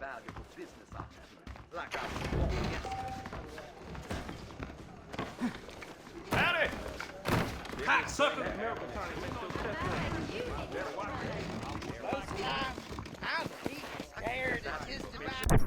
valuable business opportunity, like I was warned yesterday. Howdy! Hot sucker! Most times, I'll be scared of just about...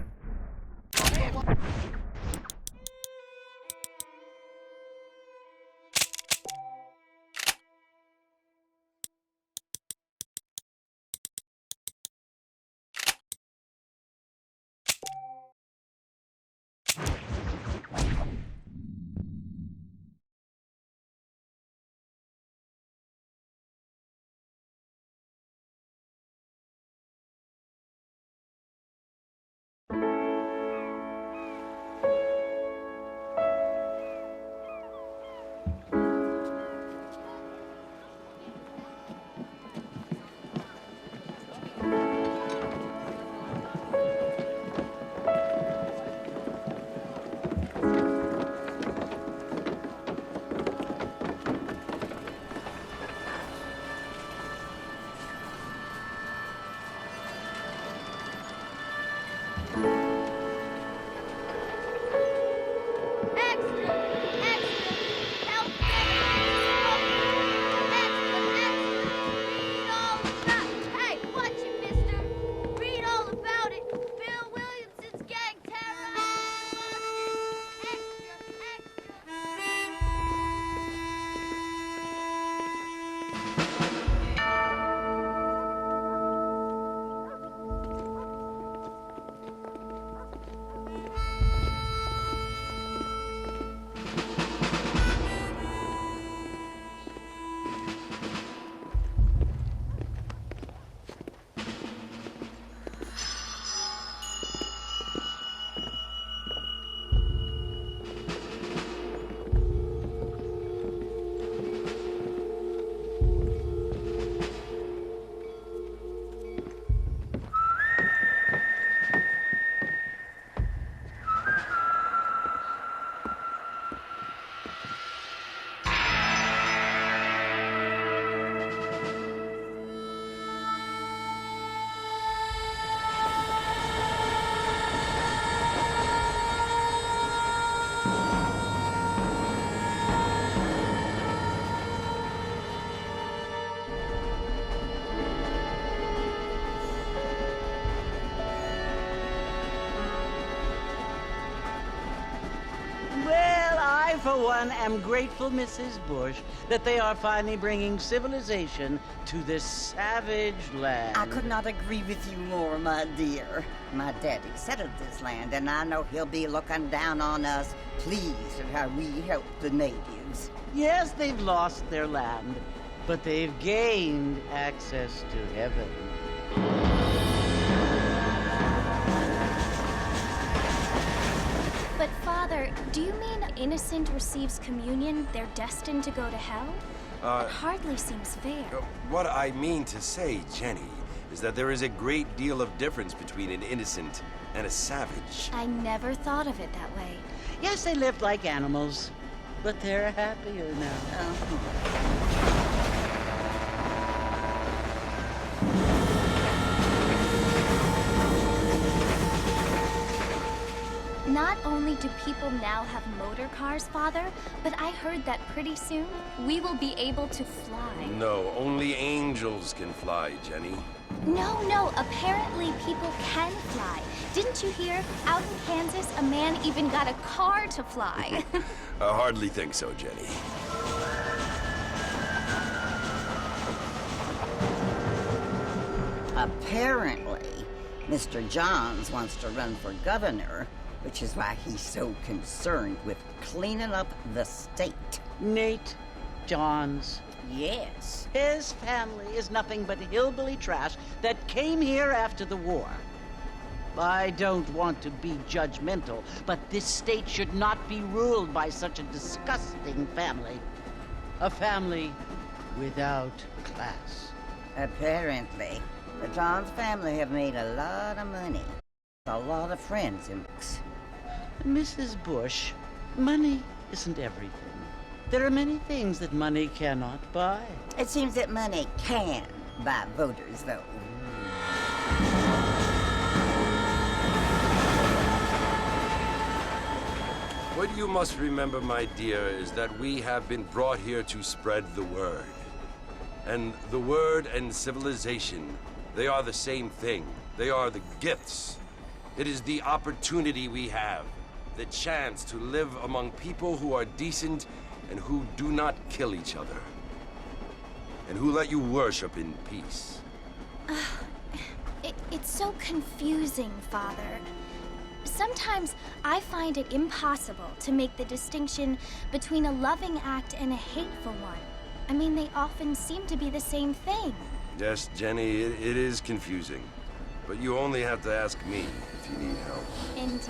For one, am grateful, Mrs. Bush, that they are finally bringing civilization to this savage land. I could not agree with you more, my dear. My daddy settled this land, and I know he'll be looking down on us, pleased at how we help the natives. Yes, they've lost their land, but they've gained access to heaven. But, Father, do you mean innocent receives communion, they're destined to go to hell? It hardly seems fair. What I mean to say, Jenny, is that there is a great deal of difference between an innocent and a savage. I never thought of it that way. Yes, they lived like animals, but they're happier now. Not only do people now have motor cars, Father, but I heard that pretty soon we will be able to fly. No, only angels can fly, Jenny. No, apparently people can fly. Didn't you hear? Out in Kansas, a man even got a car to fly. I hardly think so, Jenny. Apparently, Mr. Johns wants to run for governor, which is why he's so concerned with cleaning up the state. Nate Johns. Yes. His family is nothing but hillbilly trash that came here after the war. I don't want to be judgmental, but this state should not be ruled by such a disgusting family. A family without class. Apparently, the Johns family have made a lot of money. A lot of friends in books. Mrs. Bush, money isn't everything. There are many things that money cannot buy. It seems that money can buy voters, though. What you must remember, my dear, is that we have been brought here to spread the word. And the word and civilization, they are the same thing. They are the gifts. It is the opportunity we have, the chance to live among people who are decent and who do not kill each other. And who let you worship in peace. It's so confusing, Father. Sometimes I find it impossible to make the distinction between a loving act and a hateful one. I mean, they often seem to be the same thing. Yes, Jenny, it is confusing. But you only have to ask me if you need help. Indeed.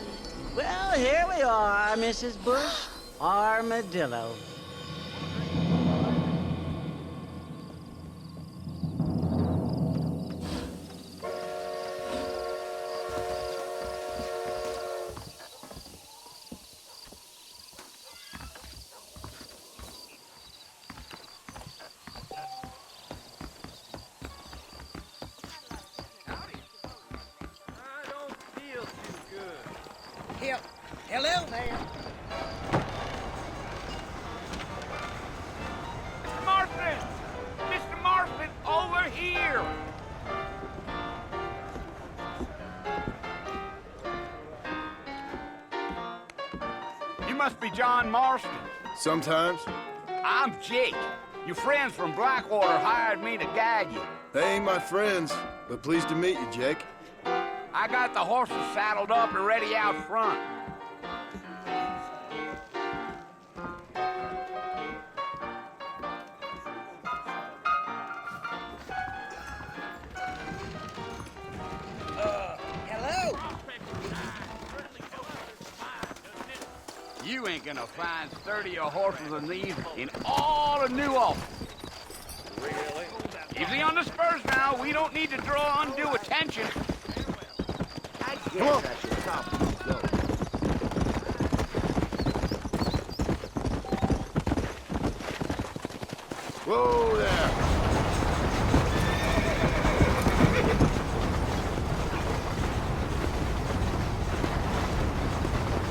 Well, here we are, Mrs. Bush. Armadillo. Hello there. Mr. Marston! Mr. Marston, over here! You must be John Marston. Sometimes. I'm Jake. Your friends from Blackwater hired me to guide you. They ain't my friends, but pleased to meet you, Jake. I got the horses saddled up and ready out front. Hello. You ain't gonna find sturdier horses than these in all of New Ulm. Really? Easy on the spurs now. We don't need to draw undue attention. I guess I should probably go. Whoa there.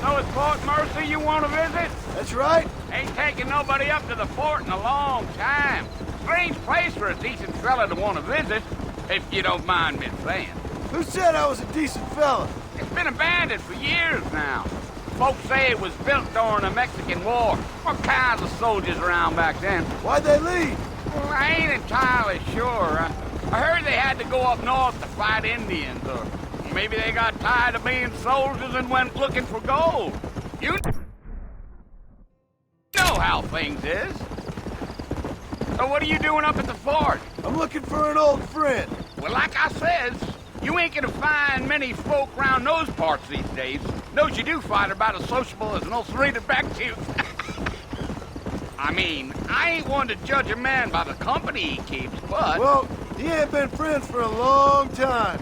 So it's Fort Mercy you want to visit? That's right. Ain't taking nobody up to the fort in a long time. Strange place for a decent fella to want to visit, if you don't mind me saying. Who said I was a decent fella? It's been abandoned for years now. Folks say it was built during the Mexican War. What kinds of soldiers around back then? Why'd they leave? Well, I ain't entirely sure. I heard they had to go up north to fight Indians, or maybe they got tired of being soldiers and went looking for gold. You know how things is. So what are you doing up at the fort? I'm looking for an old friend. Well, like I says, you ain't gonna find many folk round those parts these days. Those you do find are about as sociable as an ulcerated back tooth. I mean, I ain't one to judge a man by the company he keeps, but... Well, he ain't been friends for a long time.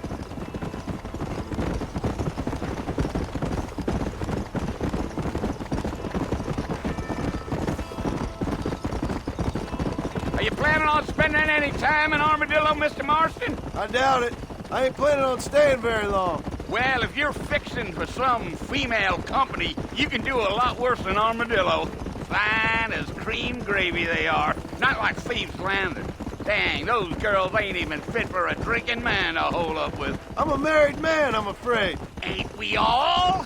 Are you planning on spending any time in Armadillo, Mr. Marston? I doubt it. I ain't planning on staying very long. Well, if you're fixing for some female company, you can do a lot worse than Armadillo. Fine as cream gravy they are. Not like Thieves' Landing. Dang, those girls ain't even fit for a drinking man to hole up with. I'm a married man, I'm afraid. Ain't we all?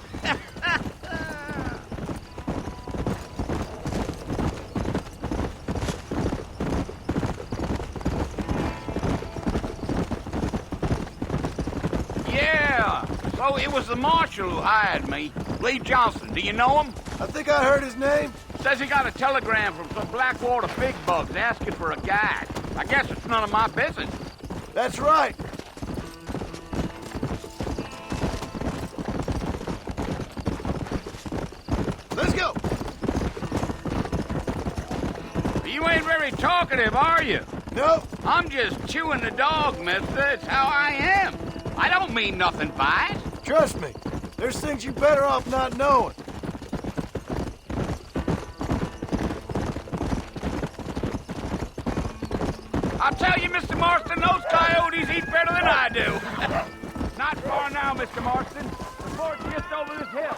Yeah, so it was the marshal who hired me. Lee Johnson, do you know him? I think I heard his name. Says he got a telegram from some Blackwater big bugs asking for a guide. I guess it's none of my business. That's right. Let's go. You ain't very talkative, are you? No, I'm just chewing the dog, mister. It's how I am. I don't mean nothing by it. trust me. There's things you're better off not knowing. I'll tell you, Mr. Marston, those coyotes eat better than I do. Not far now, Mr. Marston. The fort's just over this hill.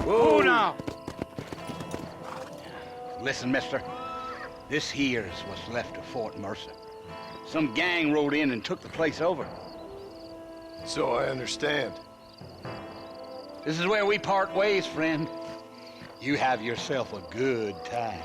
Whoa now! Listen, mister. This here's what's left of Fort Mercer. Some gang rode in and took the place over. So I understand. This is where we part ways, friend. You have yourself a good time.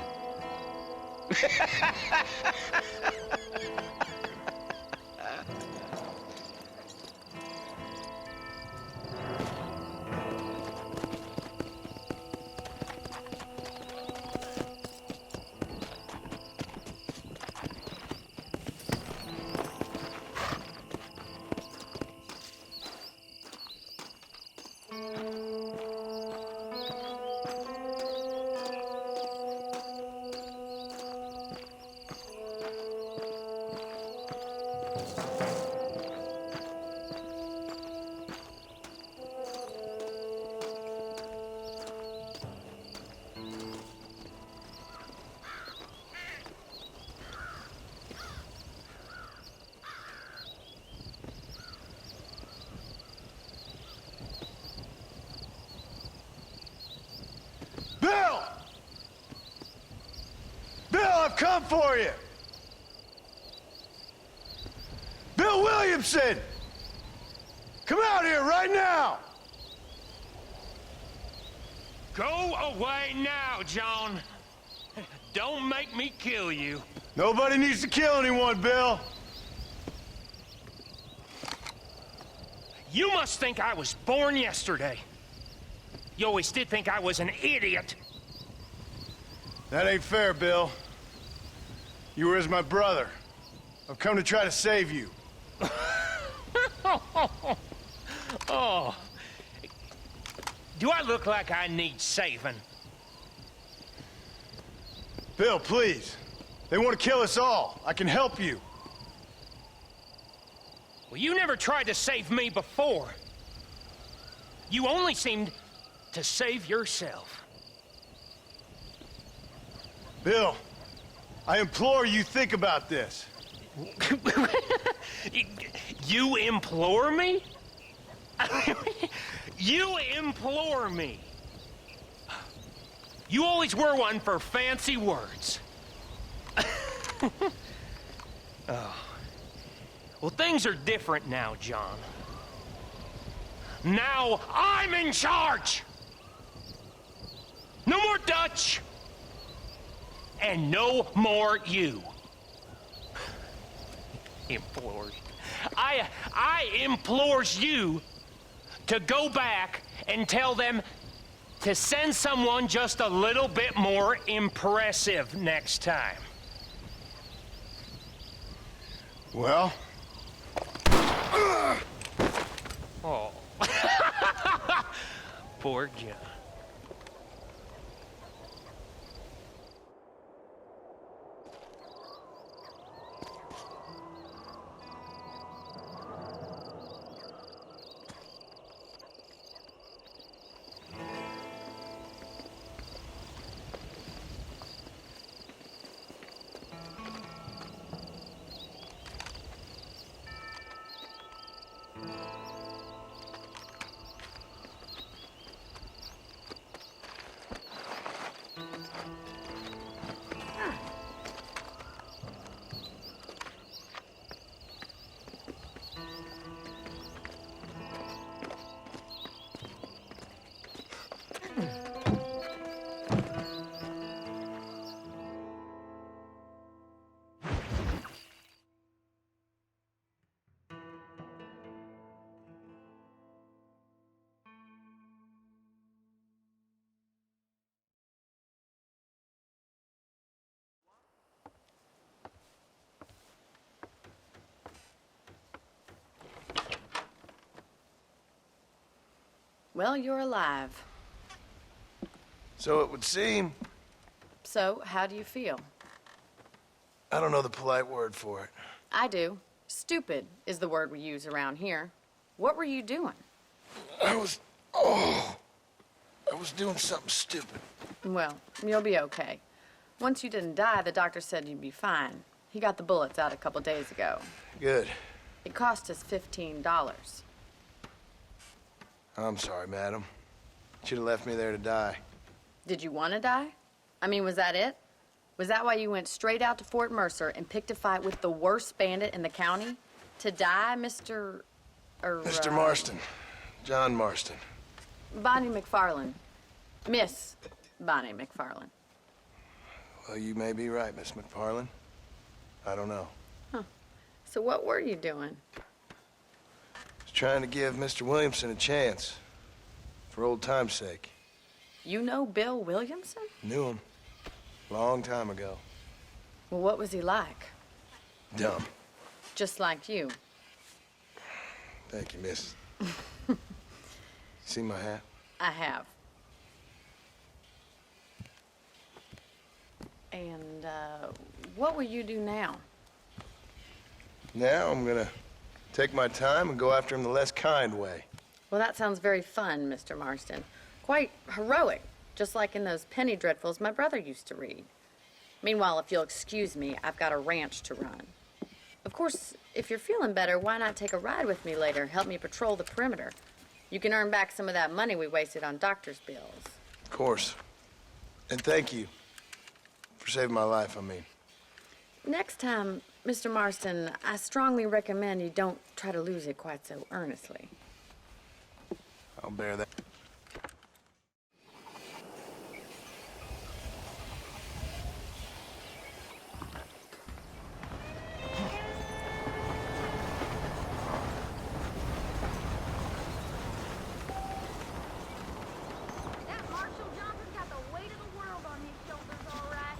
Bill! Bill, I've come for you! Bill Williamson! Come out here right now! Go away now, John. Don't make me kill you. Nobody needs to kill anyone, Bill. You must think I was born yesterday. You always did think I was an idiot. That ain't fair, Bill. You were as my brother. I've come to try to save you. Oh. Do I look like I need saving? Bill, please. They want to kill us all. I can help you. Well, you never tried to save me before. You only seemed to save yourself. Bill, I implore you think about this. You implore me? You implore me. You always were one for fancy words. Oh. Well, things are different now, John. Now I'm in charge! No more Dutch! And no more you. Implores. I implores you to go back and tell them to send someone just a little bit more impressive next time. Well? Oh. Poor John. Well, you're alive. So it would seem. So, how do you feel? I don't know the polite word for it. I do. Stupid is the word we use around here. What were you doing? I I was doing something stupid. Well, you'll be okay. Once you didn't die, the doctor said you'd be fine. He got the bullets out a couple days ago. Good. It cost us $15. I'm sorry, madam. Should have left me there to die. Did you want to die? I mean, was that it? Was that why you went straight out to Fort Mercer and picked a fight with the worst bandit in the county? To die, Mr. Mr. Marston. John Marston. Bonnie McFarland. Miss Bonnie McFarland. Well, you may be right, Miss McFarland. I don't know. So what were you doing? Was trying to give Mr. Williamson a chance. For old time's sake. You know Bill Williamson? Knew him. Long time ago. Well, what was he like? Dumb. Just like you. Thank you, miss. See my hat? I have. And, what will you do now? Now I'm gonna take my time and go after him the less kind way. Well, that sounds very fun, Mr. Marston. Quite heroic, just like in those penny dreadfuls my brother used to read. Meanwhile, if you'll excuse me, I've got a ranch to run. Of course, if you're feeling better, why not take a ride with me later? Help me patrol the perimeter. You can earn back some of that money we wasted on doctor's bills. Of course. And thank you. For saving my life, I mean. Next time, Mr. Marston, I strongly recommend you don't try to lose it quite so earnestly. I'll bear that. That Marshall Johnson's got the weight of the world on his shoulders, all right.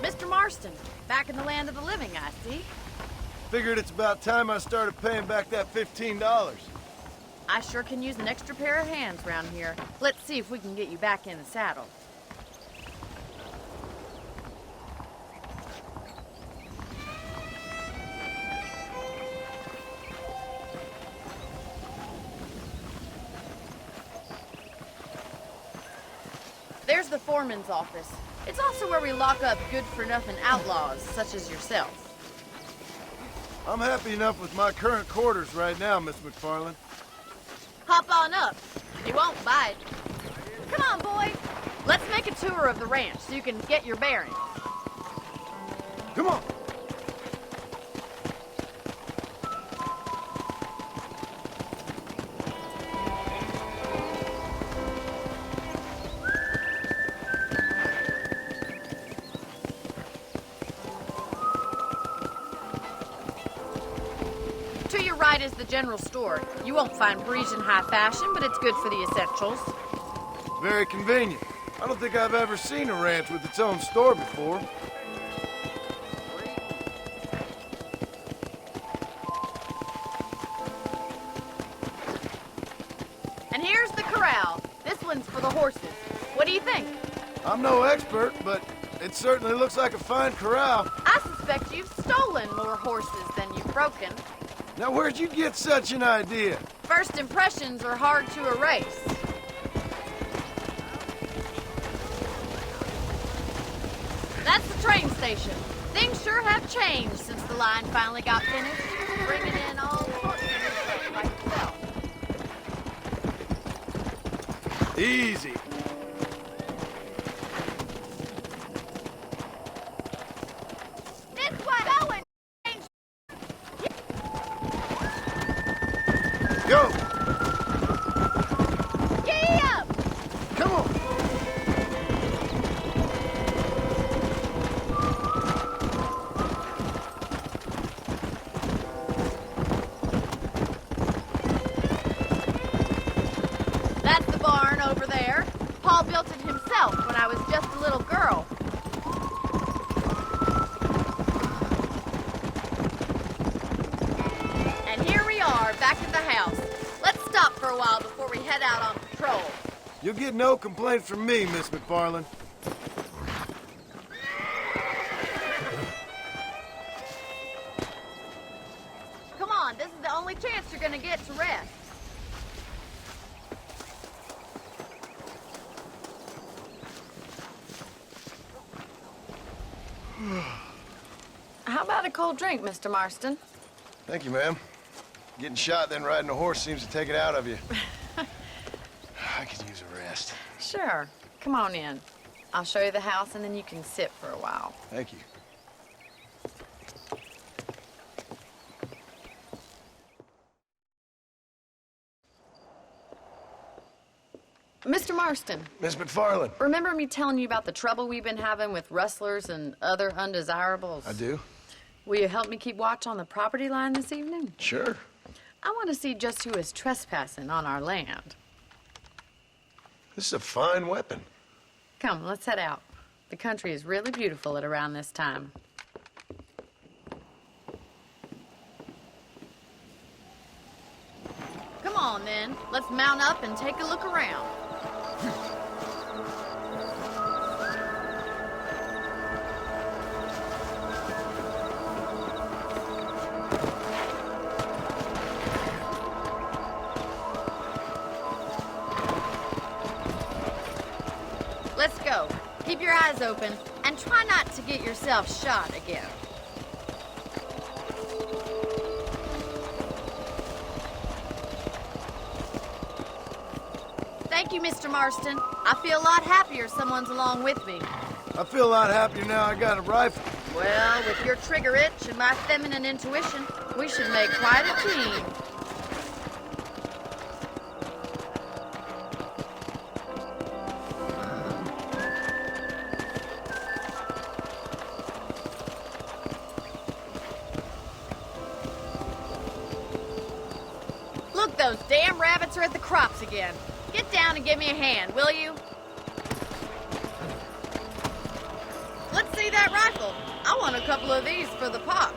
Mr. Marston, back in the land of the living, I see. Figured it's about time I started paying back that $15. I sure can use an extra pair of hands around here. Let's see if we can get you back in the saddle. There's the foreman's office. It's also where we lock up good-for-nothing outlaws, such as yourself. I'm happy enough with my current quarters right now, Miss McFarland. Hop on up. You won't bite. Come on, boy. Let's make a tour of the ranch so you can get your bearings. Come on. To your right is the general store. You won't find Parisian high fashion, but it's good for the essentials. Very convenient. I don't think I've ever seen a ranch with its own store before. And here's the corral. This one's for the horses. What do you think? I'm no expert, but it certainly looks like a fine corral. I suspect you've stolen more horses than you've broken. Now, where'd you get such an idea? First impressions are hard to erase. That's the train station. Things sure have changed since the line finally got finished, bringing in all sorts of new folks like yourself. Easy. This way, going. Go! Giddy up! Come on! a while before we head out on patrol. You'll get no complaints from me, Miss McFarland. Come on, this is the only chance you're gonna get to rest. How about a cold drink, Mr. Marston? Thank you, ma'am. Getting shot, then riding a horse seems to take it out of you. I could use a rest. Sure. Come on in. I'll show you the house, and then you can sit for a while. Thank you. Mr. Marston, Miss McFarland. remember me telling you about the trouble we've been having with rustlers and other undesirables? I do. Will you help me keep watch on the property line this evening? Sure. I want to see just who is trespassing on our land. This is a fine weapon. Come, let's head out. The country is really beautiful at around this time. Come on, then. Let's mount up and take a look around. Let's go. Keep your eyes open and try not to get yourself shot again. Thank you, Mr. Marston. I feel a lot happier someone's along with me. I feel a lot happier now I got a rifle. Well, with your trigger itch and my feminine intuition, we should make quite a team. Look, those damn rabbits are at the crops again. Get down and give me a hand, will you? Let's see that rifle. I want a couple of these for the pop.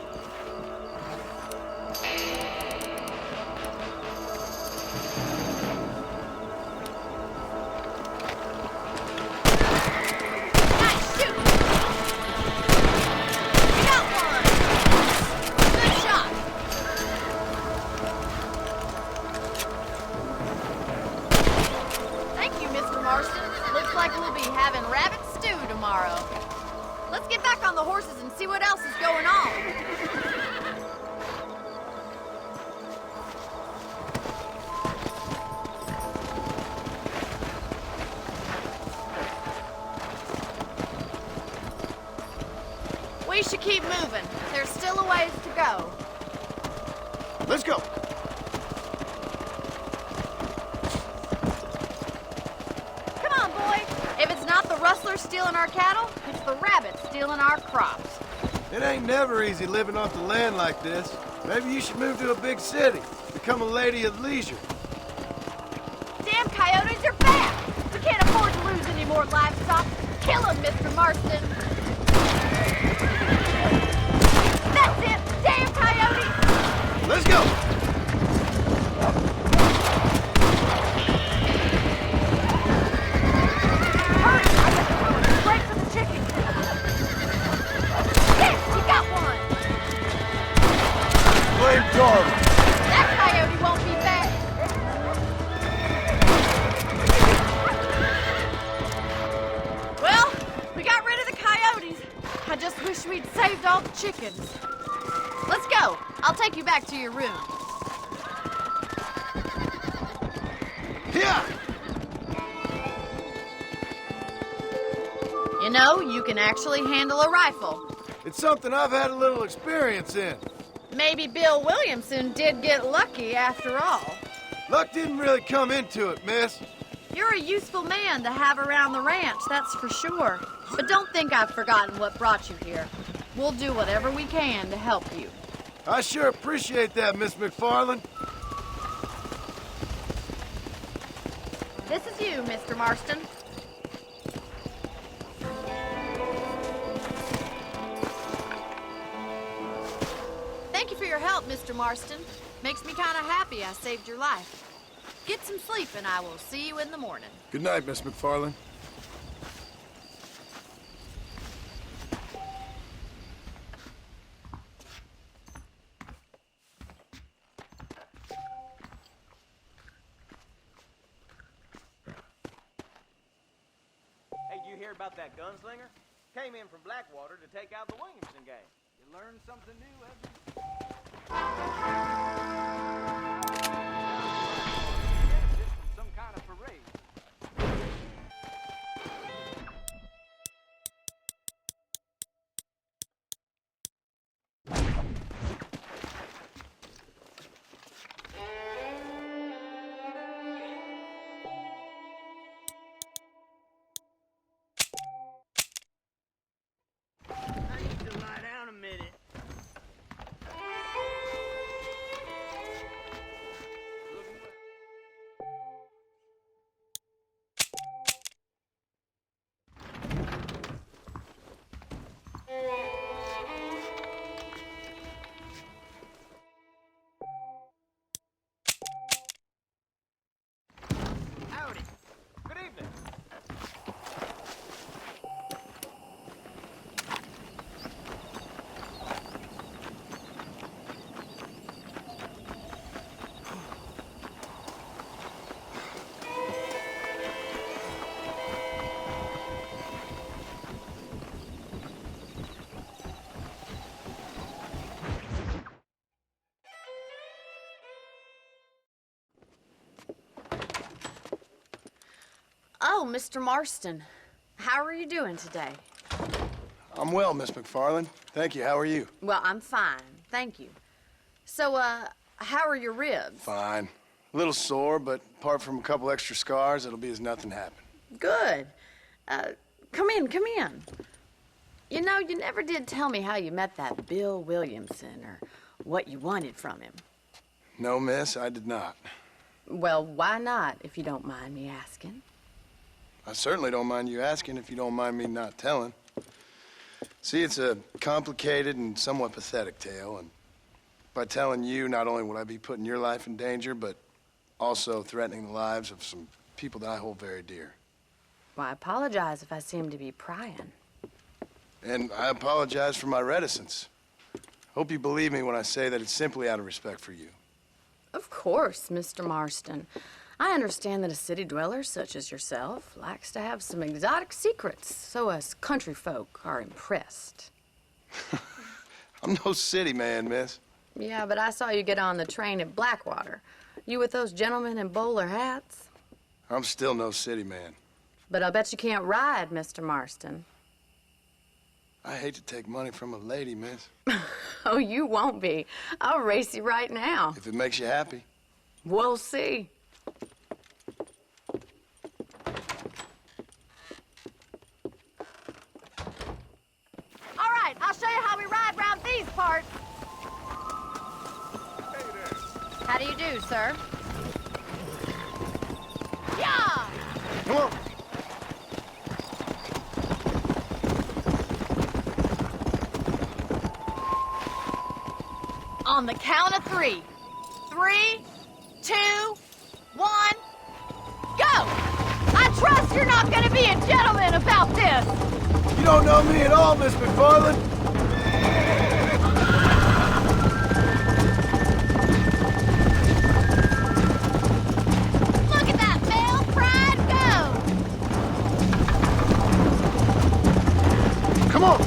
Nice shooting. You got one. Good shot. Thank you, Mr. Marston. Looks like we'll be having rabbit stew tomorrow. Let's get back on the horses and see what else is going on. We should keep moving. There's still a ways to go. Let's go. Come on, boy. If it's not the rustlers stealing our cattle, it's the rabbits stealing our crops. It ain't never easy living off the land like this. Maybe you should move to a big city. Become a lady of leisure. Damn coyotes are bad. We can't afford to lose any more livestock. Kill them, Mr. Marston. That's it. Damn coyotes. Let's go. Hurry. Break for the chickens. Yes, you got one. Blame Darwin. That coyote won't be bad. Well, we got rid of the coyotes. I just wish we'd saved all the chickens. Let's go. I'll take you back to your room. Yeah. You know, you can actually handle a rifle. It's something I've had a little experience in. Maybe Bill Williamson did get lucky after all. Luck didn't really come into it, miss. You're a useful man to have around the ranch, that's for sure. But don't think I've forgotten what brought you here. We'll do whatever we can to help you. I sure appreciate that, Miss McFarland. This is you, Mr. Marston. Thank you for your help, Mr. Marston. Makes me kind of happy I saved your life. Get some sleep, and I will see you in the morning. Good night, Miss McFarland. Hey, did you hear about that gunslinger? Came in from Blackwater to take out the Williamson gang. You learned something new, haven't you? This was some kind of parade. I need to lie down a minute. Howdy. Good evening. Oh, Mr. Marston. How are you doing today? I'm well, Miss McFarland. Thank you. How are you? Well, I'm fine. Thank you. So, how are your ribs? Fine. A little sore, but apart from a couple extra scars, it'll be as nothing happened. Good. Come in, come in. You know, you never did tell me how you met that Bill Williamson or what you wanted from him. No, miss, I did not. Well, why not, if you don't mind me asking? I certainly don't mind you asking if you don't mind me not telling. See, it's a complicated and somewhat pathetic tale, and by telling you, not only would I be putting your life in danger, but also threatening the lives of some people that I hold very dear. Well, I apologize if I seem to be prying. And I apologize for my reticence. Hope you believe me when I say that it's simply out of respect for you. Of course, Mr. Marston. I understand that a city dweller such as yourself likes to have some exotic secrets, so us country folk are impressed. I'm no city man, miss. Yeah, but I saw you get on the train at Blackwater. You with those gentlemen in bowler hats? I'm still no city man. But I'll bet you can't ride, Mr. Marston. I hate to take money from a lady, miss. Oh, you won't be. I'll race you right now. If it makes you happy. We'll see. All right, I'll show you how we ride round these parts. How do you do, sir? Yeah! Come on. On the count of 3. 3, 2, 1, go! I trust you're not gonna be a gentleman about this! You don't know me at all, Miss McFarland. Look at that male pride go! Come on.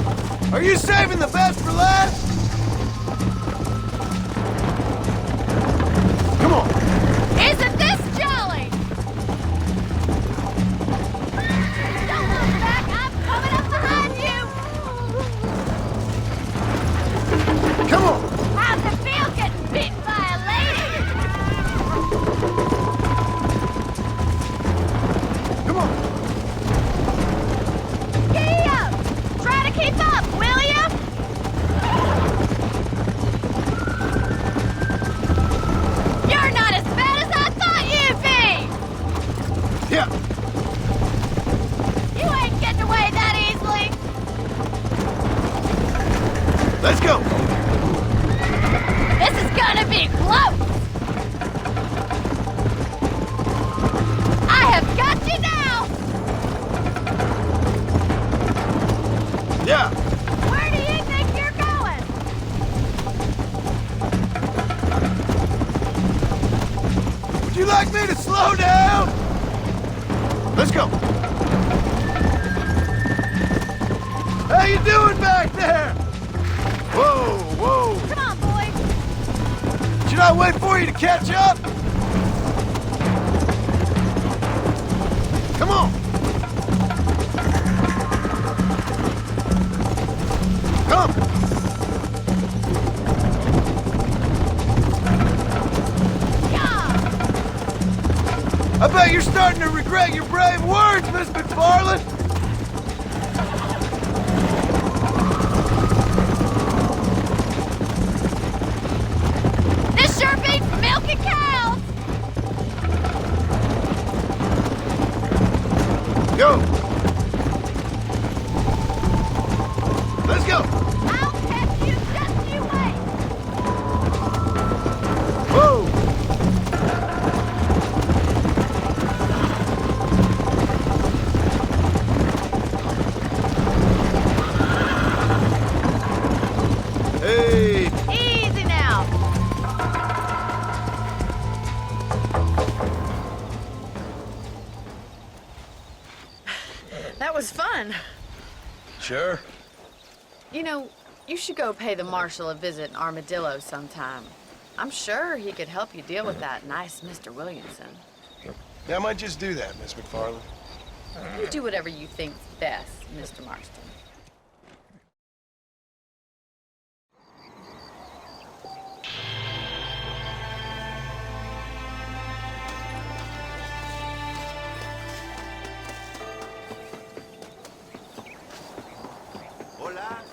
Are you saving the best for last? Come on. Isn't this jolly? Don't look back, I'm coming up behind you! Come on. How's it feel getting beaten by a lady? Come on. Giddy up! Try to keep up, will ya? Slow down! Let's go. How you doing back there? Whoa, whoa. Come on, boy. Should I wait for you to catch up? Come on. Come. I bet you're starting to regret your brave words, Miss McFarland. This sure beats milking cows. Go. Let's go. I'll catch you, just you wait. Whoa. Hey. Easy now. That was fun. Sure. You know, you should go pay the marshal a visit in Armadillo sometime. I'm sure he could help you deal with that nice Mr. Williamson. Yeah, I might just do that, Miss McFarland. You do whatever you think's best, Mr. Marston. Hola.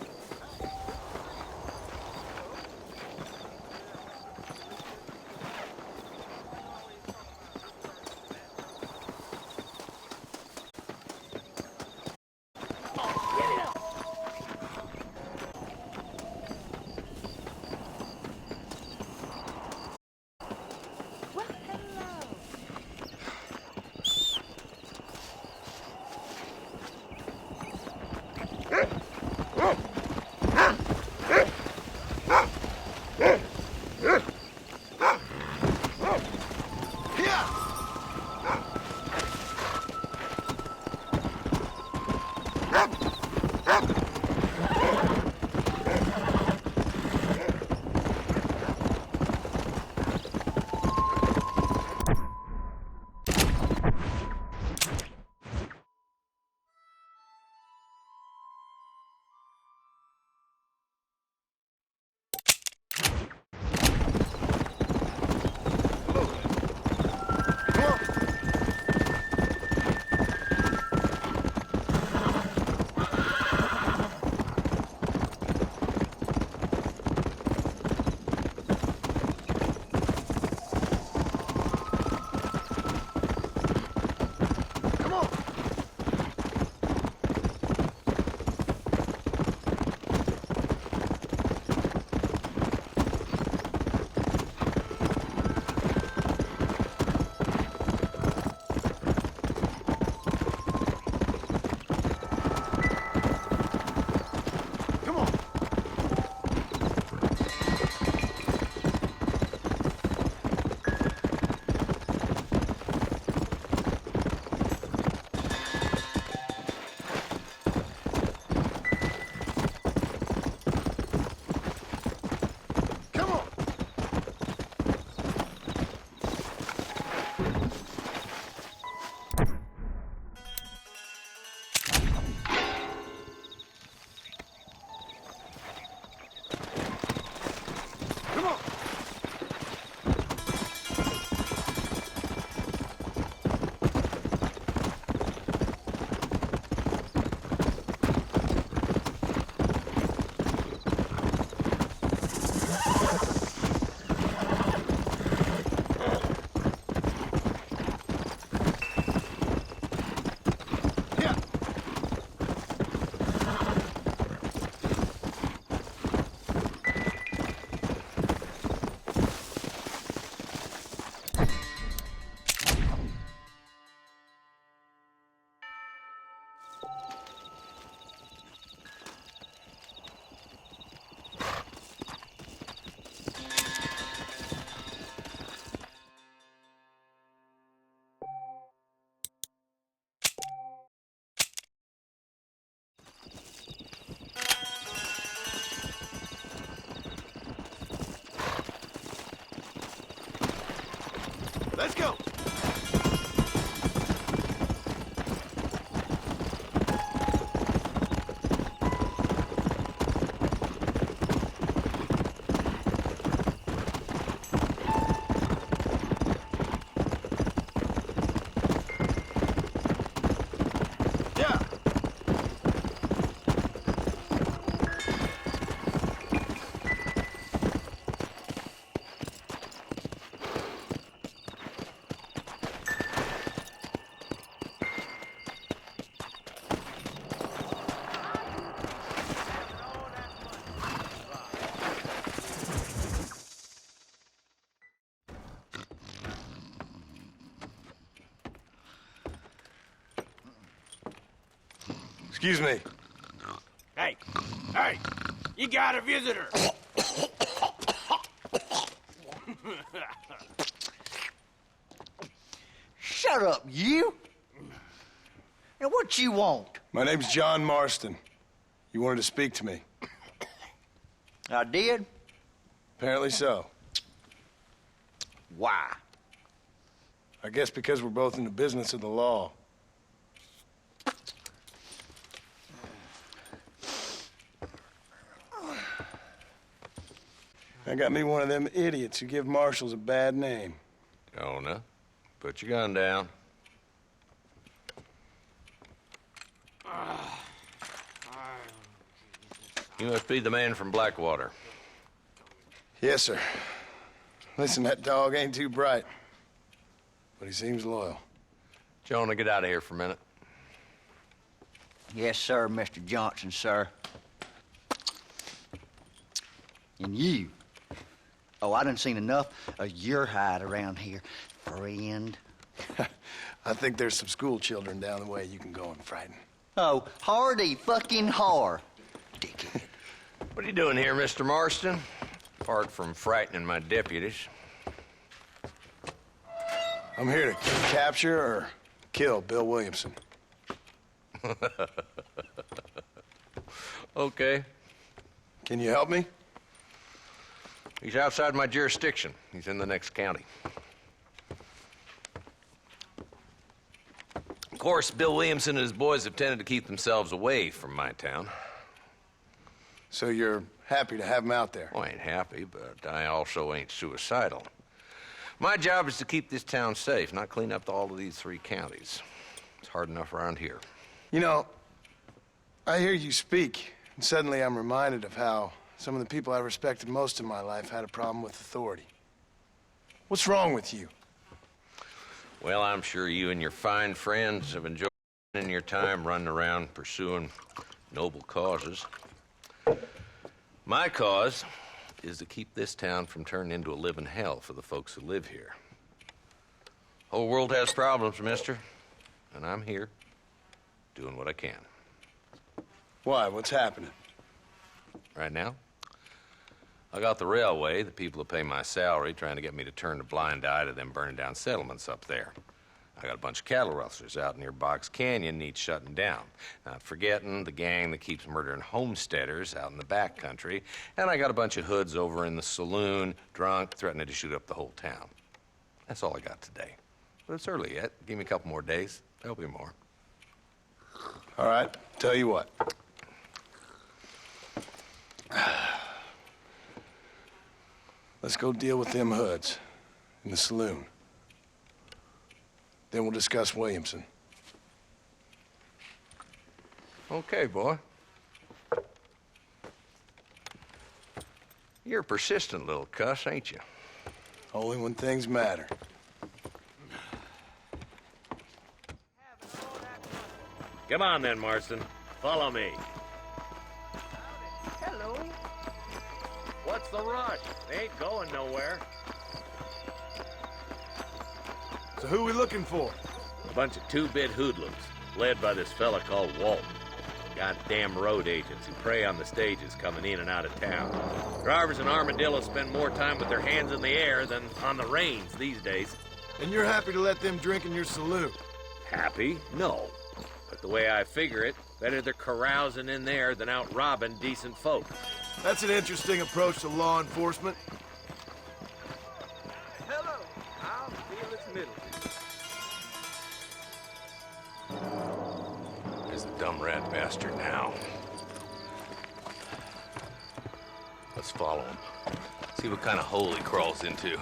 Let's go! Excuse me. Hey, hey, you got a visitor. Shut up, you! And what you want? My name's John Marston. You wanted to speak to me. I did? Apparently so. Why? I guess because we're both in the business of the law. I got me one of them idiots who give marshals a bad name. Jonah, put your gun down. You must be the man from Blackwater. Yes, sir. Listen, that dog ain't too bright, but he seems loyal. Jonah, get out of here for a minute. Yes, sir, Mr. Johnson, sir. And you. Oh, I done seen enough of your hide around here, friend. I think there's some school children down the way you can go and frighten. Oh, hardy fucking har. Dickhead. What are you doing here, Mr. Marston? Apart from frightening my deputies. I'm here to capture or kill Bill Williamson. Okay. Can you help me? He's outside my jurisdiction. He's in the next county. Of course, Bill Williamson and his boys have tended to keep themselves away from my town. So you're happy to have him out there? Well, I ain't happy, but I also ain't suicidal. My job is to keep this town safe, not clean up all of these 3 counties. It's hard enough around here. You know, I hear you speak, and suddenly I'm reminded of how some of the people I respected most in my life had a problem with authority. What's wrong with you? Well, I'm sure you and your fine friends have enjoyed spending your time running around pursuing noble causes. My cause is to keep this town from turning into a living hell for the folks who live here. Whole world has problems, mister, and I'm here doing what I can. Why? What's happening? Right now, I got the railway, the people who pay my salary, trying to get me to turn a blind eye to them burning down settlements up there. I got a bunch of cattle rustlers out near Box Canyon needs shutting down. Not forgetting the gang that keeps murdering homesteaders out in the back country. And I got a bunch of hoods over in the saloon, drunk, threatening to shoot up the whole town. That's all I got today. But it's early yet. Give me a couple more days. There'll be more. All right, tell you what. Let's go deal with them hoods in the saloon. Then we'll discuss Williamson. Okay, boy. You're a persistent little cuss, ain't you? Only when things matter. Come on then, Marston. Follow me. Hello. What's the rush? They ain't going nowhere. So who we looking for? A bunch of two-bit hoodlums, led by this fella called Walton. Goddamn road agents who prey on the stages coming in and out of town. Drivers in Armadillo spend more time with their hands in the air than on the reins these days. And you're happy to let them drink in your saloon? Happy? No. But the way I figure it, better they're carousing in there than out robbing decent folk. That's an interesting approach to law enforcement. Hello. How I'll feel its middle. There's the dumb rat bastard now. Let's follow him. See what kind of hole he crawls into.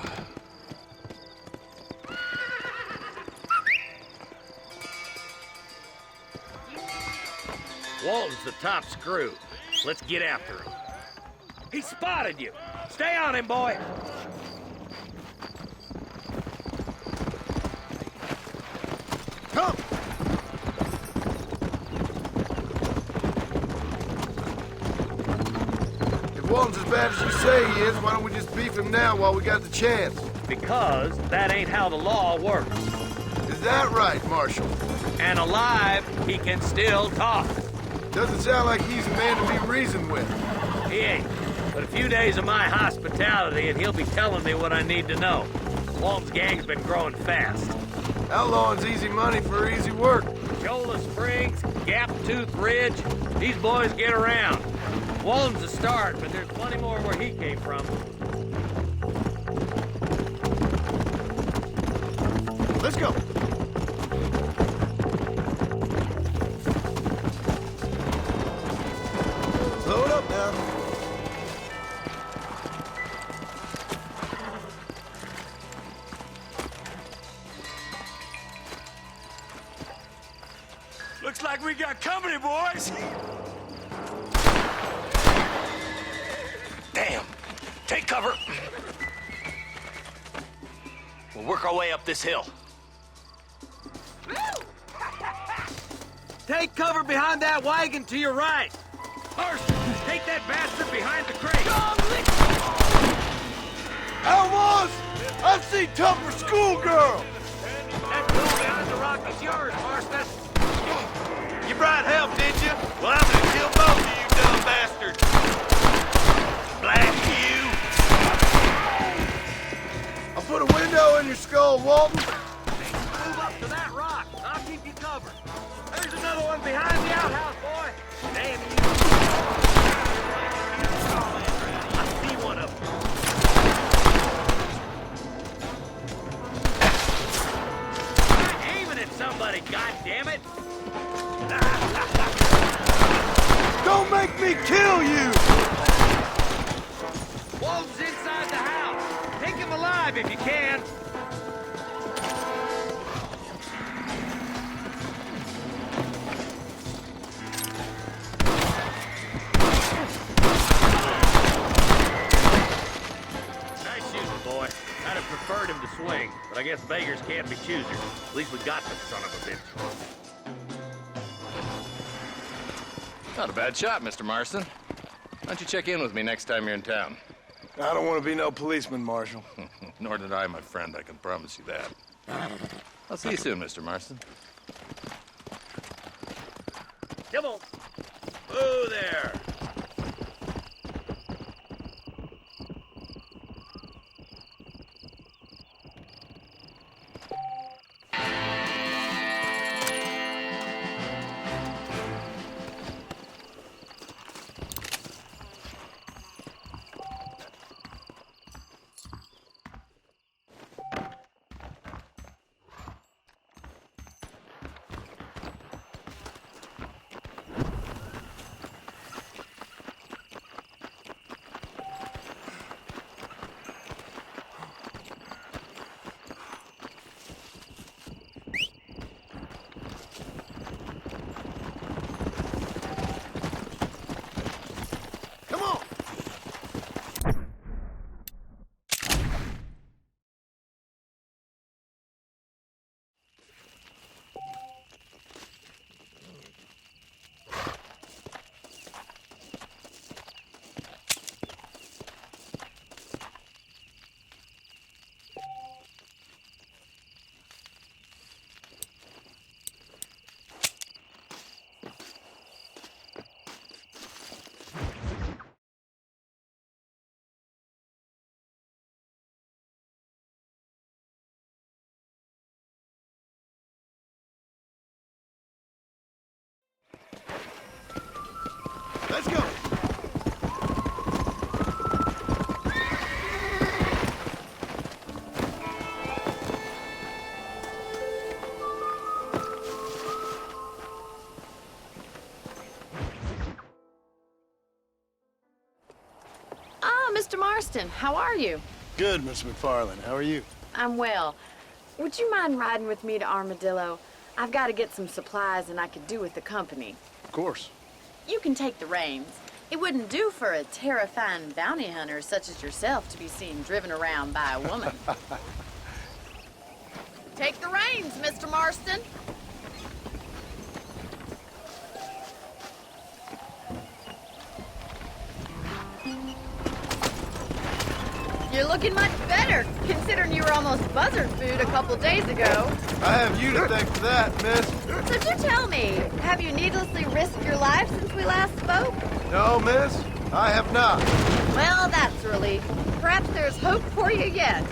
Walton's the top screw. Let's get after him. He spotted you. Stay on him, boy. Come! If Walton's as bad as you say he is, why don't we just beef him now while we got the chance? Because that ain't how the law works. Is that right, Marshal? And alive, he can still talk. Doesn't sound like he's a man to be reasoned with. He ain't. But a few days of my hospitality and he'll be telling me what I need to know. Walton's gang's been growing fast. Outlawing's easy money for easy work. Shola Springs, Gap Tooth Ridge, these boys get around. Walton's a start, but there's plenty more where he came from. Let's go. Slow it up now. Looks like we got company, boys. Damn. Take cover. We'll work our way up this hill. Take cover behind that wagon to your right. Marston, take that bastard behind the crate. Outlaws! I've seen tougher schoolgirl! That girl behind the rock is yours, Marston. You brought help, did you? Well, I'm gonna kill both of you dumb bastards. Blast you! I'll put a window in your skull, Walton. Move up to that rock. I'll keep you covered. There's another one behind the outhouse, boy. Damn you. I see one of them. I'm aiming at somebody, goddammit. Don't make me kill you! Walton's inside the house. Take him alive if you can. Nice shooting, boy. I'd have preferred him to swing, but I guess beggars can't be choosers. At least we got the son of a bitch. Not a bad shot, Mr. Marston. Why don't you check in with me next time you're in town? I don't want to be no policeman, Marshal. Nor did I, my friend. I can promise you that. I'll see you soon, Mr. Marston. Come on. Whoa there. Marston, how are you? Good, Miss McFarland. How are you? I'm well. Would you mind riding with me to Armadillo? I've got to get some supplies and I could do with the company. Of course. You can take the reins. It wouldn't do for a terrifying bounty hunter such as yourself to be seen driven around by a woman. Take the reins, Mr. Marston. You're looking much better, considering you were almost buzzard food a couple days ago. I have you to thank for that, miss. So do tell me, have you needlessly risked your life since we last spoke? No, miss, I have not. Well, that's a relief. Perhaps there's hope for you yet.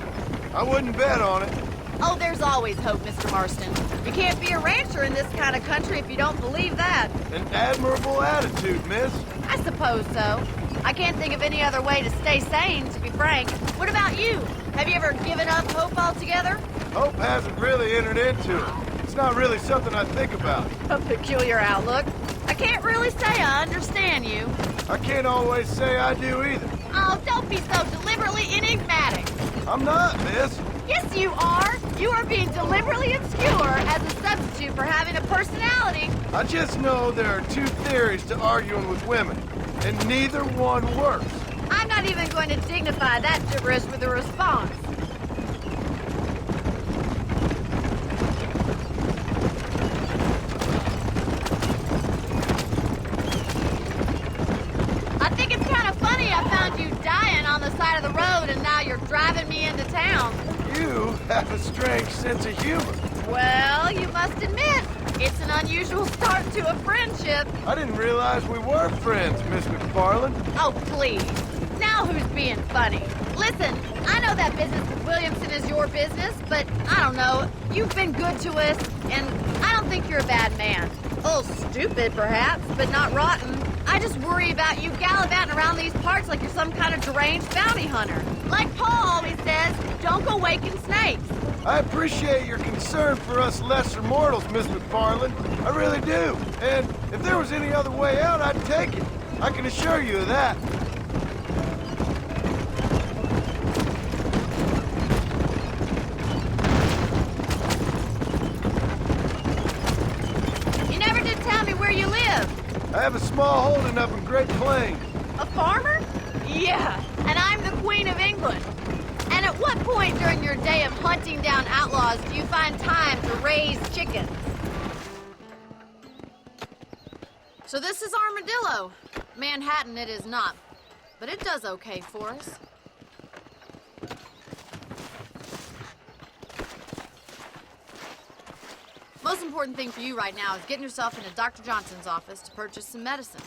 I wouldn't bet on it. Oh, there's always hope, Mr. Marston. You can't be a rancher in this kind of country if you don't believe that. An admirable attitude, miss. I suppose so. I can't think of any other way to stay sane, to be frank. What about you? Have you ever given up hope altogether? Hope hasn't really entered into it. It's not really something I think about. A peculiar outlook. I can't really say I understand you. I can't always say I do either. Oh, don't be so deliberately enigmatic. I'm not, miss. Yes, you are. You are being deliberately obscure as a substitute for having a personality. I just know there are two theories to arguing with women, and neither one works. I'm not even going to dignify that gibberish with a response. I think it's kind of funny I found you dying on the side of the road and now you're driving me into town. You have a strange sense of humor. Well, you must admit, it's an unusual start to a friendship. I didn't realize we were friends, Miss McFarland. Oh, please. Now who's being funny? Listen, I know that business with Williamson is your business, but I don't know. You've been good to us, and I don't think you're a bad man. A little stupid, perhaps, but not rotten. I just worry about you gallivanting around these parts like you're some kind of deranged bounty hunter. Like Paul always says, don't go waking snakes. I appreciate your concern for us lesser mortals, Miss McFarland. I really do. And if there was any other way out, I'd take it. I can assure you of that. You never did tell me where you live. I have a small holding up in Great Plains. A farmer? Yeah, and I'm the Queen of England. And at what point during your day of hunting down outlaws do you find time to raise chickens? So this is Armadillo. Manhattan it is not, but it does okay for us. Most important thing for you right now is getting yourself into Dr. Johnson's office to purchase some medicine.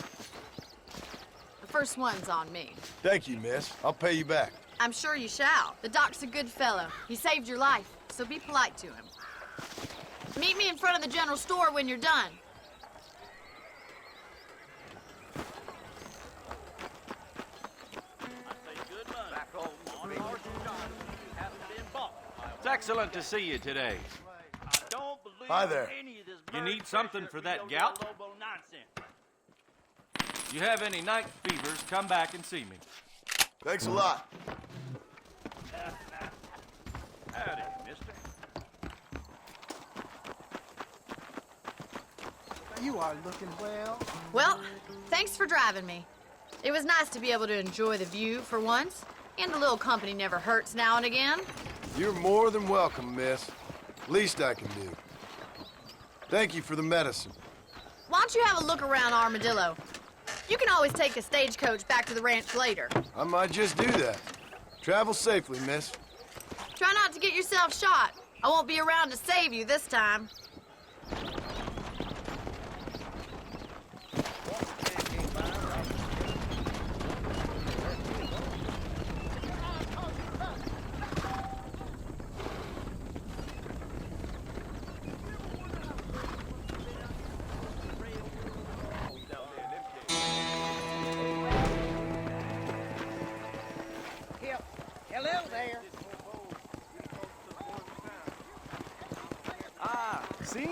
The first one's on me. Thank you, miss. I'll pay you back. I'm sure you shall. The doc's a good fellow. He saved your life, so be polite to him. Meet me in front of the general store when you're done. It's excellent to see you today. Hi there. You need something for that gout? You have any night fevers, come back and see me. Thanks a lot. Howdy, mister. You are looking well. Well, thanks for driving me. It was nice to be able to enjoy the view for once, and a little company never hurts now and again. You're more than welcome, miss. Least I can do. Thank you for the medicine. Why don't you have a look around Armadillo? You can always take a stagecoach back to the ranch later. I might just do that. Travel safely, miss. Try not to get yourself shot. I won't be around to save you this time. Hello there. See?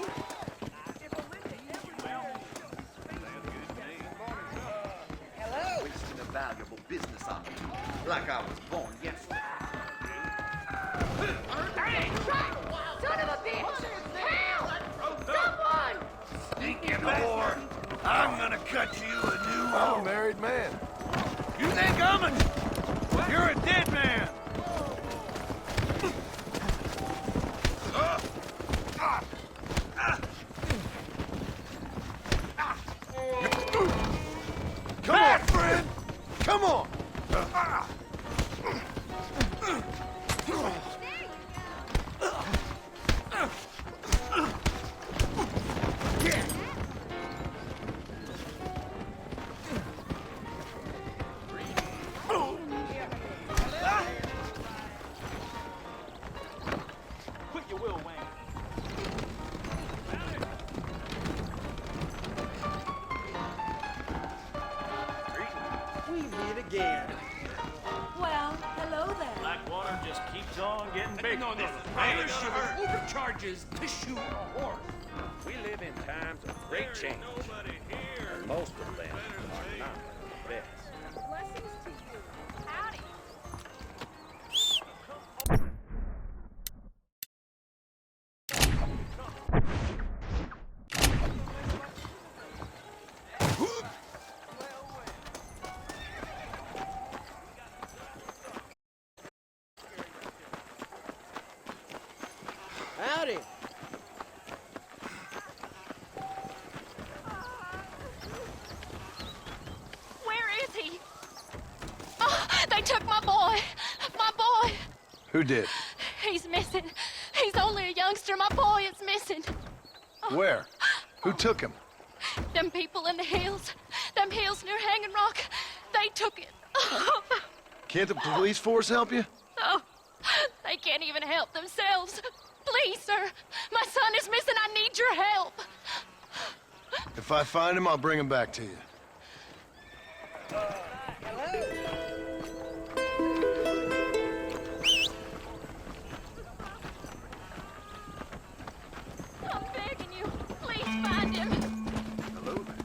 Hello. valuable business on me. Like I was born yesterday. Hey! Son of a bitch! Help! Someone! Stinking whore! I'm gonna cut you a new hole. I'm a married man. You think I'm a... You're a dead man! Come on, friend! Come on! Quit your will, Wayne. We meet again. Well, hello there. Blackwater just keeps on getting bigger. No, Raiders should overcharges to shoot a horse. We live in times of great change. And most of them are not the best. Blessings to you. Howdy. Howdy. Where is he? Oh, they took my boy. My boy. Who did? He's missing. He's only a youngster. My boy is missing. Where? Who took him? Them people in the hills. Them hills near Hanging Rock. They took it. Can't the police force help you? Oh, they can't even help themselves. Please, sir. My son is missing. I need your help. If I find him, I'll bring him back to you. I'm begging you. Please find him. Hello there.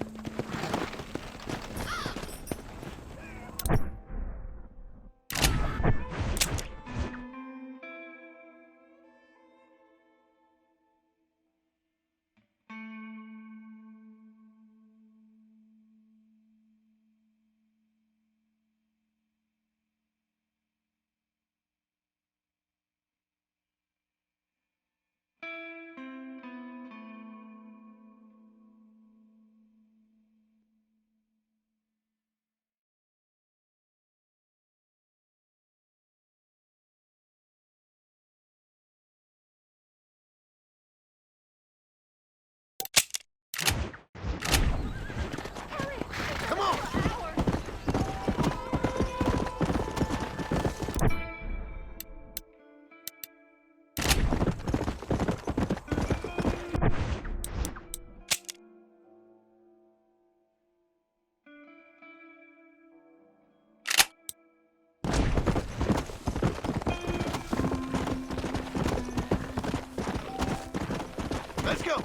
Let's go!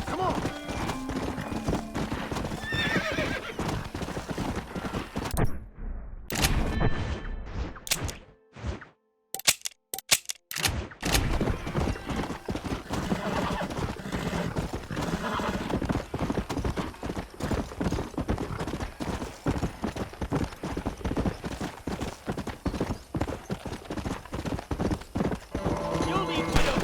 Come on! You'll be widowed.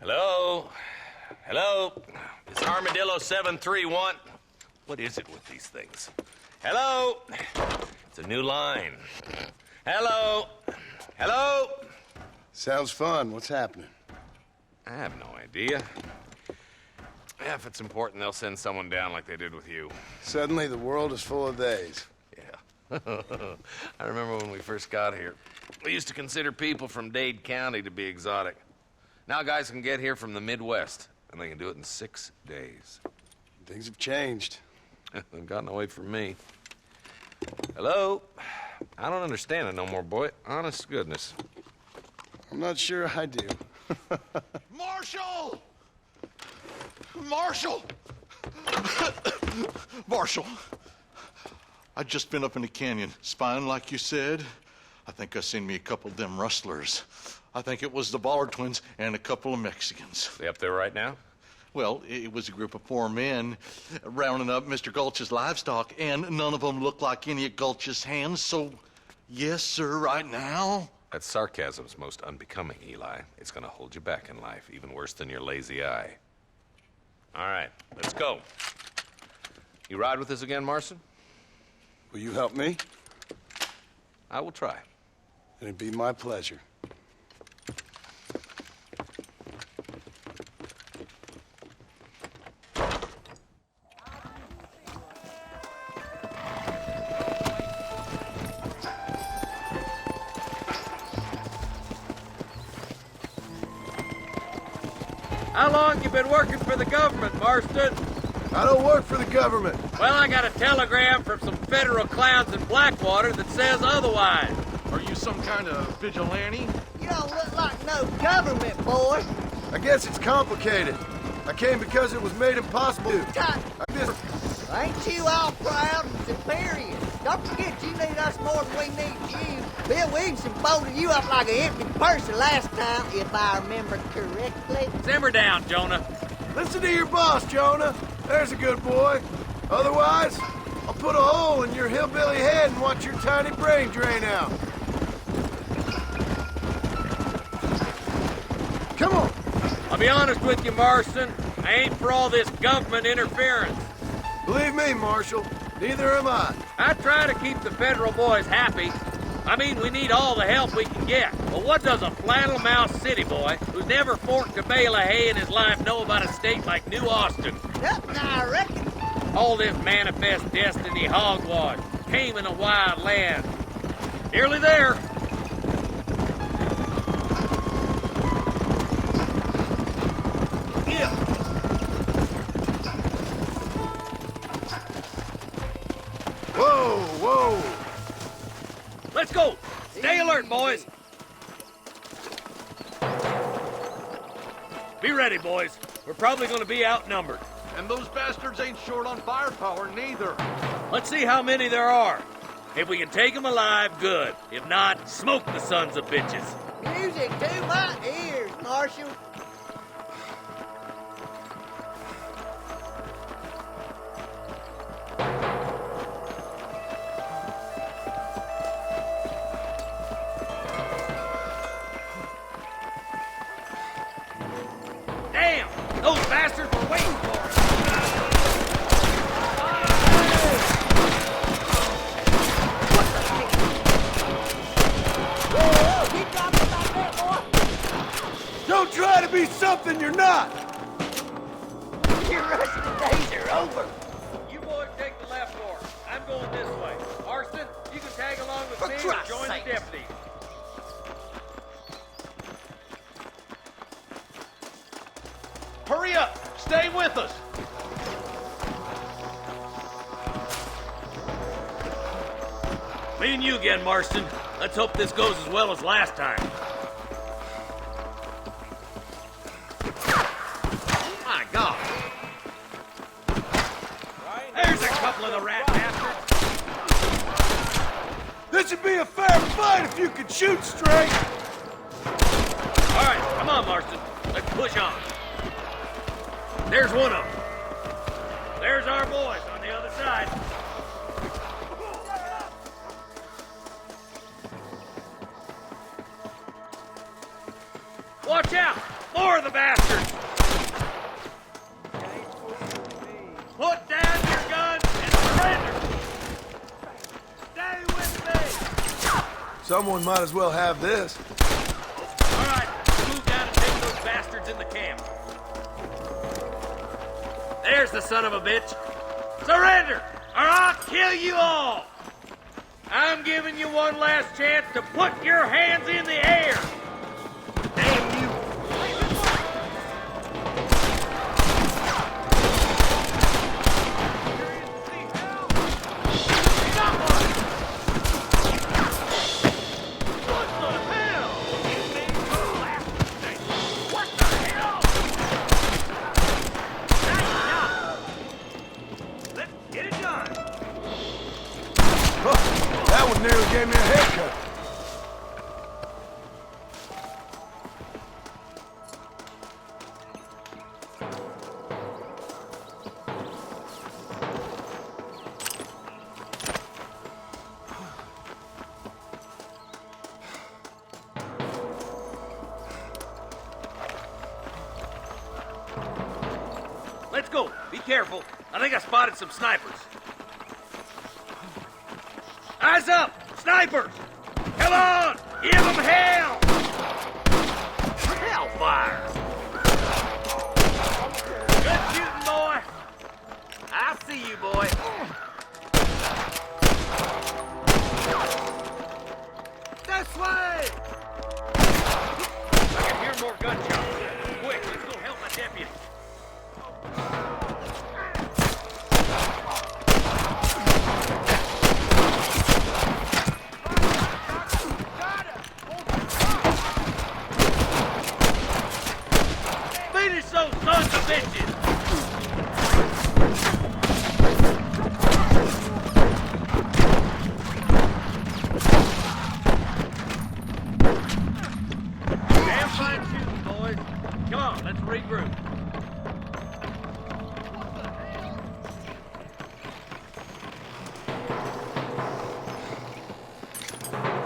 Hello? Hello? It's Armadillo 731. What is it with these things? Hello? It's a new line. Hello? Hello? Sounds fun. What's happening? I have no idea. Yeah, if it's important, they'll send someone down like they did with you. Suddenly, the world is full of days. Yeah. I remember when we first got here. We used to consider people from Dade County to be exotic. Now guys can get here from the Midwest, and they can do it in 6 days. Things have changed. They've gotten away from me. Hello? I don't understand it no more, boy. Honest to goodness. I'm not sure I do. Marshal! Marshal! Marshal! I just been up in the canyon, spying like you said. I think I seen me a couple of them rustlers. I think it was the Ballard twins and a couple of Mexicans. They up there right now? Well, it was a group of 4 men rounding up Mr. Gulch's livestock, and none of them looked like any of Gulch's hands, so yes, sir, right now. That sarcasm's most unbecoming, Eli. It's gonna hold you back in life, even worse than your lazy eye. All right, let's go. You ride with us again, Marston? Will you help me? I will try. It'd be my pleasure. How long you been working for the government, Marston? I don't work for the government. Well, I got a telegram from some federal clowns in Blackwater that says otherwise. Are you some kind of vigilante? You don't look like no government, boy. I guess it's complicated. I came because it was made impossible to. Ain't you all proud and superior? Don't forget you need us more than we need you. Bill Williamson folded you up like an empty person last time, if I remember correctly. Simmer down, Jonah. Listen to your boss, Jonah. There's a good boy. Otherwise, I'll put a hole in your hillbilly head and watch your tiny brain drain out. Come on. I'll be honest with you, Marston. I ain't for all this government interference. Believe me, Marshal, neither am I. I try to keep the federal boys happy. I mean, we need all the help we can get. But what does a flannel-mouthed city boy who's never forked a bale of hay in his life know about a state like New Austin? Nothing, I reckon. All this manifest destiny hogwash came in a wild land. Nearly there. Yeah. Whoa, whoa. Let's go. Stay alert, boys. Be ready, boys. We're probably going to be outnumbered. And those bastards ain't short on firepower, neither. Let's see how many there are. If we can take them alive, good. If not, smoke the sons of bitches. Music to my ears, Marshal. Damn! Those bastards were waiting for us! Keep dropping back there, boy. Don't try to be something you're not. Your rusting days are over. You boys take the left door. I'm going this way. Marston, you can tag along with For me and Christ's join sake. the deputy. Hurry up! Stay with us! Me and you again, Marston. Let's hope this goes as well as last time. My God. There's a couple of the rat bastards. This would be a fair fight if you could shoot straight. All right, come on, Marston. Let's push on. There's one of them. There's our boys on the other side. Watch out! More of the bastards! Put down your guns and surrender! Stay with me! Someone might as well have this. All right, move down and take those bastards in the camp. There's the son of a bitch. Surrender, or I'll kill you all! I'm giving you one last chance to put your hands in the air! Damn you! That one nearly gave me a haircut. Let's go. Be careful. I think I spotted some snipers. Eyes up! Snipers! Come on! Give them hell! Hellfire! Good shooting, boy. I see you, boy. This way! I can hear more gunshots. Quick, let's go help my deputy. Finish those sons of bitches! Damn fine shooting, boys. Come on, let's regroup.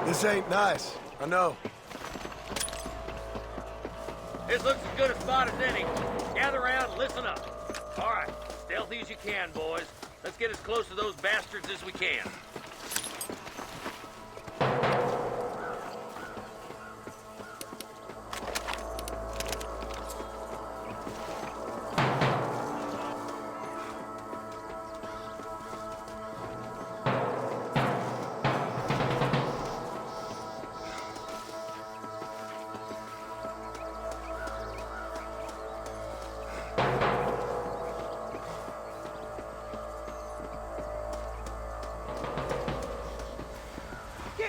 This ain't nice. I know. This looks as good a spot as any. Gather around, listen up. All right, stealthy as you can, boys. Let's get as close to those bastards as we can.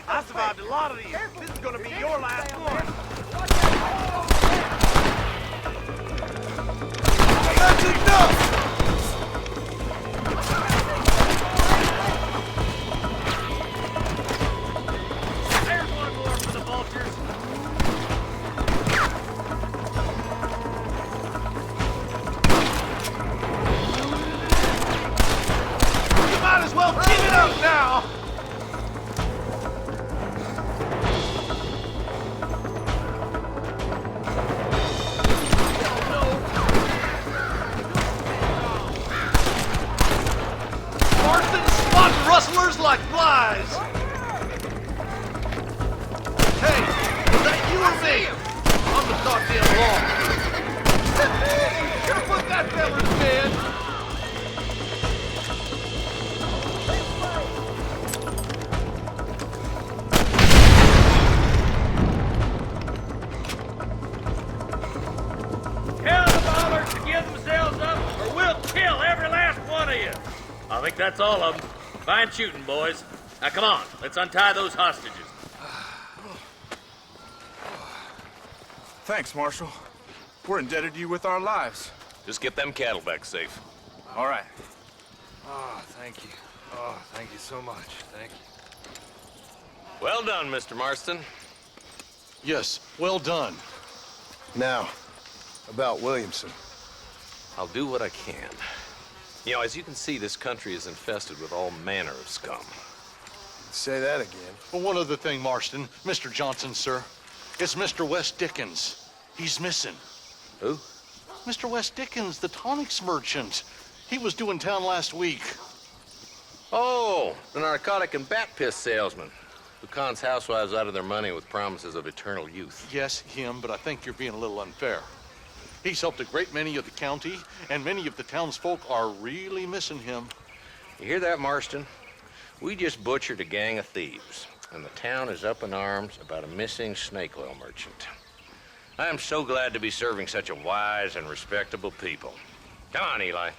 I survived a lot of these. This is gonna be your last one. That's enough! There's one more for the vultures. You might as well give it up now. Rustlers like flies! Hey, is that you or me? I'm the goddamn law. Hey, gotta put that fella to bed. Tell the ballers to give themselves up, or we'll kill every last one of you. I think that's all of them. Fine shooting, boys. Now, come on. Let's untie those hostages. Thanks, Marshal. We're indebted to you with our lives. Just get them cattle back safe. All right. Oh, thank you. Oh, thank you so much. Thank you. Well done, Mr. Marston. Yes, well done. Now, about Williamson. I'll do what I can. You know, as you can see, this country is infested with all manner of scum. Say that again. Well, one other thing, Marston. Mr. Johnson, sir. It's Mr. Wes Dickens. He's missing. Who? Mr. West Dickens, the tonics merchant. He was due in town last week. Oh, the narcotic and bat piss salesman who cons housewives out of their money with promises of eternal youth. Yes, him, but I think you're being a little unfair. He's helped a great many of the county, and many of the townsfolk are really missing him. You hear that, Marston? We just butchered a gang of thieves, and the town is up in arms about a missing snake oil merchant. I am so glad to be serving such a wise and respectable people. Come on, Eli.